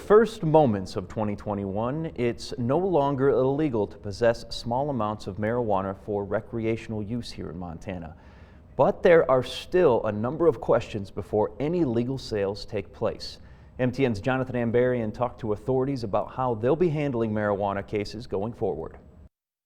first moments of 2021, it's no longer illegal to possess small amounts of marijuana for recreational use here in Montana. But there are still a number of questions before any legal sales take place. MTN's Jonathan Ambarian talked to authorities about how they'll be handling marijuana cases going forward.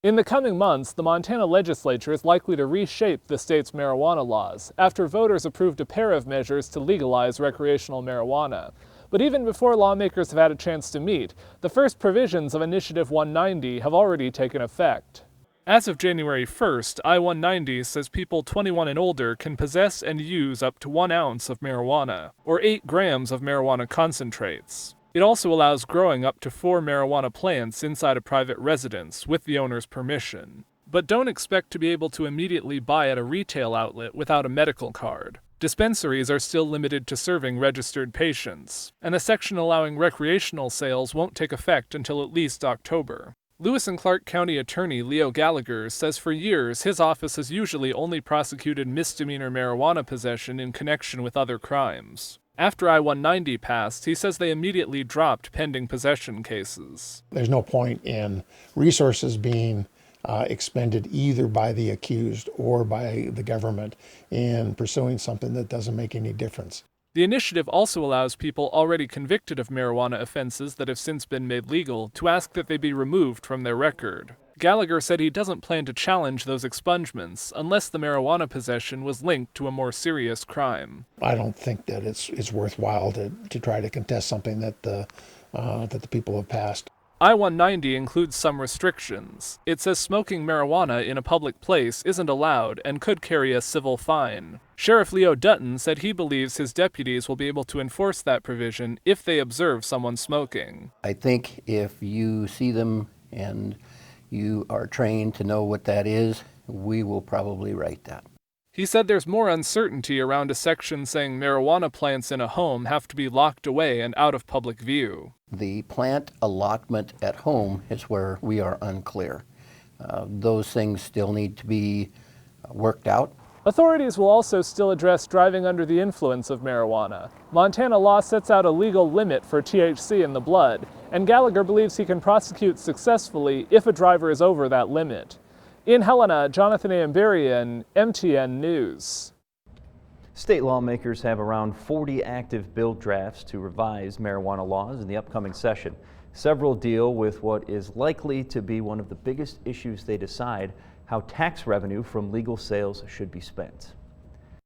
In the coming months, the Montana legislature is likely to reshape the state's marijuana laws after voters approved a pair of measures to legalize recreational marijuana. But even before lawmakers have had a chance to meet, the first provisions of Initiative 190 have already taken effect. As of January 1st, I-190 says people 21 and older can possess and use up to 1 ounce of marijuana, or 8 grams of marijuana concentrates. It also allows growing up to 4 marijuana plants inside a private residence with the owner's permission. But don't expect to be able to immediately buy at a retail outlet without a medical card. Dispensaries are still limited to serving registered patients, and the section allowing recreational sales won't take effect until at least October. Lewis and Clark County Attorney Leo Gallagher says for years his office has usually only prosecuted misdemeanor marijuana possession in connection with other crimes. After I-190 passed, he says they immediately dropped pending possession cases. There's no point in resources being expended either by the accused or by the government in pursuing something that doesn't make any difference. The initiative also allows people already convicted of marijuana offenses that have since been made legal to ask that they be removed from their record. Gallagher said he doesn't plan to challenge those expungements unless the marijuana possession was linked to a more serious crime. I don't think that it's worthwhile to try to contest something that the people have passed. I-190 includes some restrictions. It says smoking marijuana in a public place isn't allowed and could carry a civil fine. Sheriff Leo Dutton said he believes his deputies will be able to enforce that provision if they observe someone smoking. I think if you see them and you are trained to know what that is, we will probably write that. He said there's more uncertainty around a section saying marijuana plants in a home have to be locked away and out of public view. The plant allotment at home is where we are unclear. Those things still need to be worked out. Authorities will also still address driving under the influence of marijuana. Montana law sets out a legal limit for THC in the blood, and Gallagher believes he can prosecute successfully if a driver is over that limit. In Helena, Jonathan Ambarian, MTN News. State lawmakers have around 40 active bill drafts to revise marijuana laws in the upcoming session. Several deal with what is likely to be one of the biggest issues they decide: how tax revenue from legal sales should be spent.